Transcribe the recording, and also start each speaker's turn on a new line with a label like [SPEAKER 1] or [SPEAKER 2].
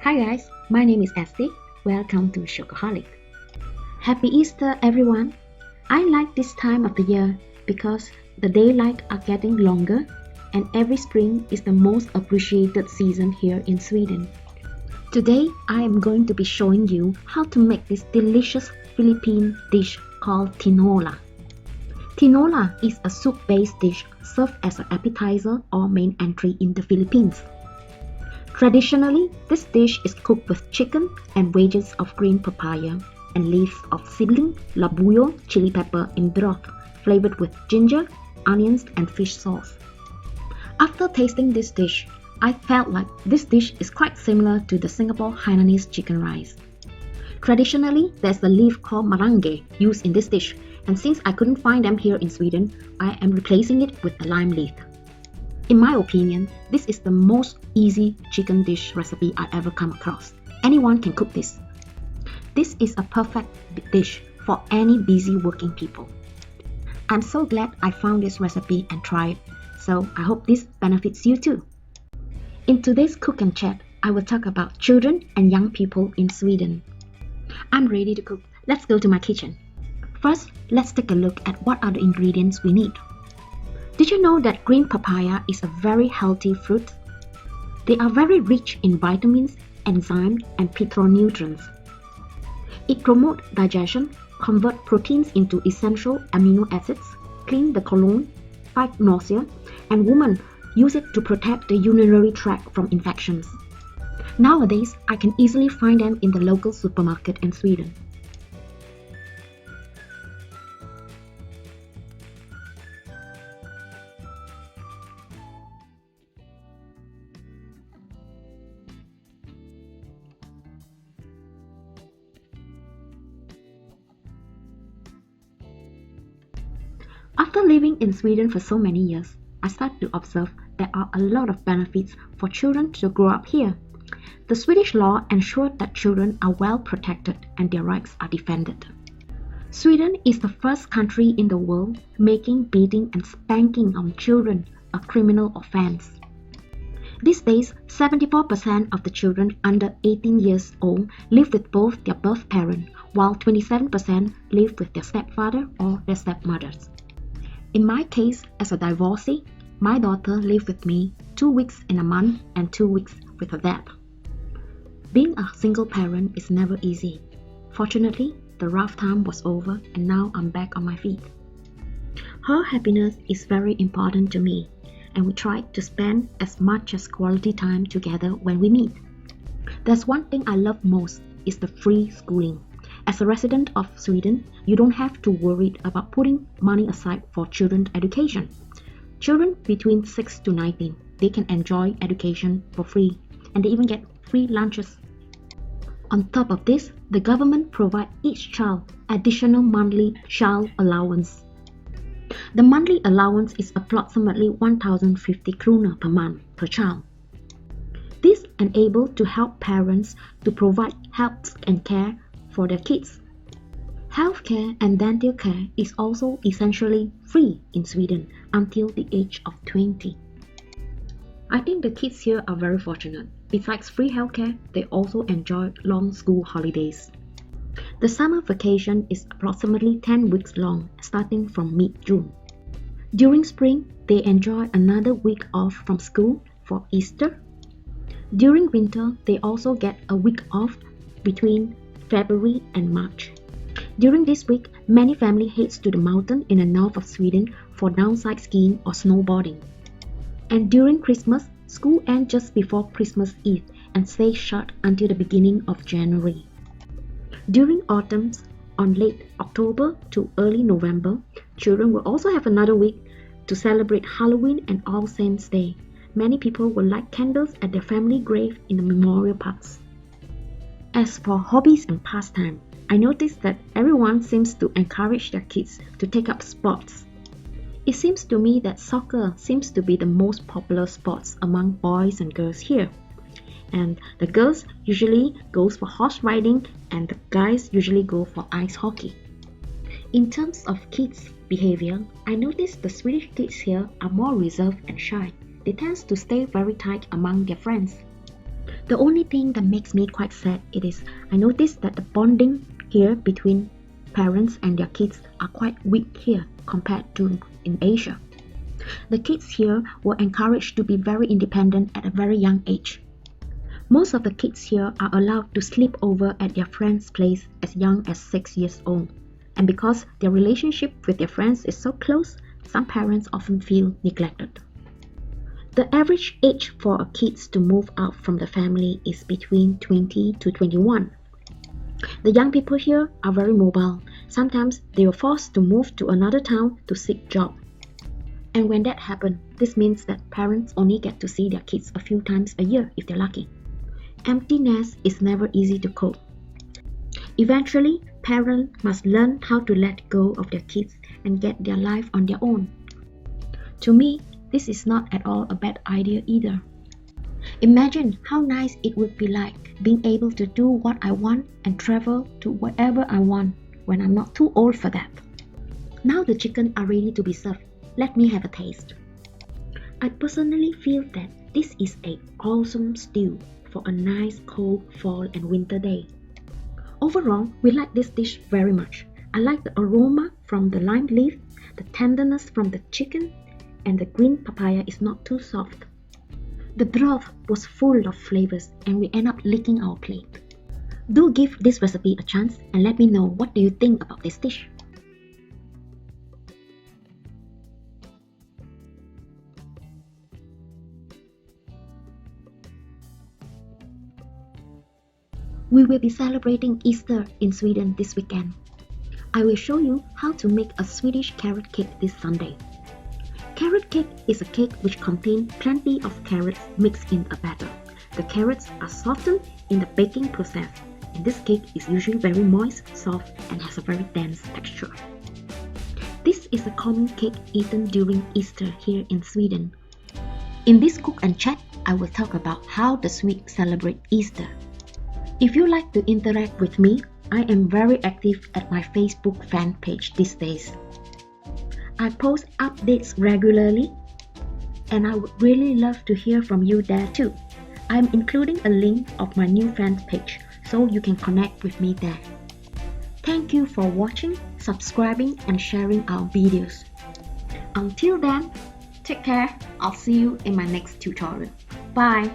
[SPEAKER 1] Hi guys, my name is Esti. Welcome to Sugarholic. Happy Easter everyone! I like this time of the year because the daylight are getting longer and every spring is the most appreciated season here in Sweden. Today I am going to be showing you how to make this delicious Philippine dish called tinola. Tinola is a soup-based dish served as an appetizer or main entry in the Philippines. Traditionally, this dish is cooked with chicken and wedges of green papaya and leaves of seedling labuyo chili pepper in broth, flavored with ginger, onions, and fish sauce. After tasting this dish, I felt like this dish is quite similar to the Singapore Hainanese chicken rice. Traditionally, there's a leaf called marange used in this dish, and since I couldn't find them here in Sweden, I am replacing it with the lime leaf. In my opinion, this is the most easy chicken dish recipe I ever come across. Anyone can cook this. This is a perfect dish for any busy working people. I'm so glad I found this recipe and tried it, so I hope this benefits you too. In today's Cook and Chat, I will talk about children and young people in Sweden. I'm ready to cook. Let's go to my kitchen. First, let's take a look at what are the ingredients we need. Did you know that green papaya is a very healthy fruit? They are very rich in vitamins, enzymes, and phytonutrients. It promotes digestion, converts proteins into essential amino acids, cleans the colon, fights nausea, and women use it to protect the urinary tract from infections. Nowadays, I can easily find them in the local supermarket in Sweden. After living in Sweden for so many years, I started to observe there are a lot of benefits for children to grow up here. The Swedish law ensures that children are well protected and their rights are defended. Sweden is the first country in the world making beating and spanking on children a criminal offense. These days, 74% of the children under 18 years old live with both their birth parent, while 27% live with their stepfather or their stepmothers. In my case, as a divorcee, my daughter lived with me 2 weeks in a month and 2 weeks with her dad. Being a single parent is never easy. Fortunately, the rough time was over and now I'm back on my feet. Her happiness is very important to me, and we try to spend as much as quality time together when we meet. There's one thing I love most is the free schooling. As a resident of Sweden, you don't have to worry about putting money aside for children's education. Children between 6 to 19, they can enjoy education for free, and they even get free lunches. On top of this, the government provides each child additional monthly child allowance. The monthly allowance is approximately 1,050 kronor per month per child. This enables to help parents to provide help and care for their kids. Healthcare and dental care is also essentially free in Sweden until the age of 20. I think the kids here are very fortunate. Besides free healthcare, they also enjoy long school holidays. The summer vacation is approximately 10 weeks long, starting from mid-June. During spring, they enjoy another week off from school for Easter. During winter, they also get a week off between February and March. During this week, many families head to the mountain in the north of Sweden for downside skiing or snowboarding. And during Christmas, school ends just before Christmas Eve and stays shut until the beginning of January. During autumn, on late October to early November, children will also have another week to celebrate Halloween and All Saints' Day. Many people will light candles at their family grave in the memorial parks. As for hobbies and pastime, I noticed that everyone seems to encourage their kids to take up sports. It seems to me that soccer seems to be the most popular sports among boys and girls here. And the girls usually go for horse riding and the guys usually go for ice hockey. In terms of kids' behavior, I noticed the Swedish kids here are more reserved and shy. They tend to stay very tight among their friends. The only thing that makes me quite sad is I noticed that the bonding here between parents and their kids are quite weak here compared to in Asia. The kids here were encouraged to be very independent at a very young age. Most of the kids here are allowed to sleep over at their friend's place as young as 6 years old. And because their relationship with their friends is so close, some parents often feel neglected. The average age for a kid to move out from the family is between 20 to 21. The young people here are very mobile. Sometimes they are forced to move to another town to seek job. And when that happens, this means that parents only get to see their kids a few times a year if they're lucky. Emptiness is never easy to cope. Eventually, parents must learn how to let go of their kids and get their life on their own. To me, this is not at all a bad idea either. Imagine how nice it would be like being able to do what I want and travel to wherever I want when I'm not too old for that. Now the chicken are ready to be served. Let me have a taste. I personally feel that this is an awesome stew for a nice cold fall and winter day. Overall, we like this dish very much. I like the aroma from the lime leaf, the tenderness from the chicken, and the green papaya is not too soft. The broth was full of flavors and we end up licking our plate. Do give this recipe a chance and let me know what do you think about this dish. We will be celebrating Easter in Sweden this weekend. I will show you how to make a Swedish carrot cake this Sunday. Carrot cake is a cake which contains plenty of carrots mixed in a batter. The carrots are softened in the baking process, and this cake is usually very moist, soft, and has a very dense texture. This is a common cake eaten during Easter here in Sweden. In this Cook and Chat, I will talk about how the Swedes celebrate Easter. If you like to interact with me, I am very active at my Facebook fan page these days. I post updates regularly and I would really love to hear from you there too. I'm including a link of my new fan page so you can connect with me there. Thank you for watching, subscribing and sharing our videos. Until then, take care. I'll see you in my next tutorial. Bye!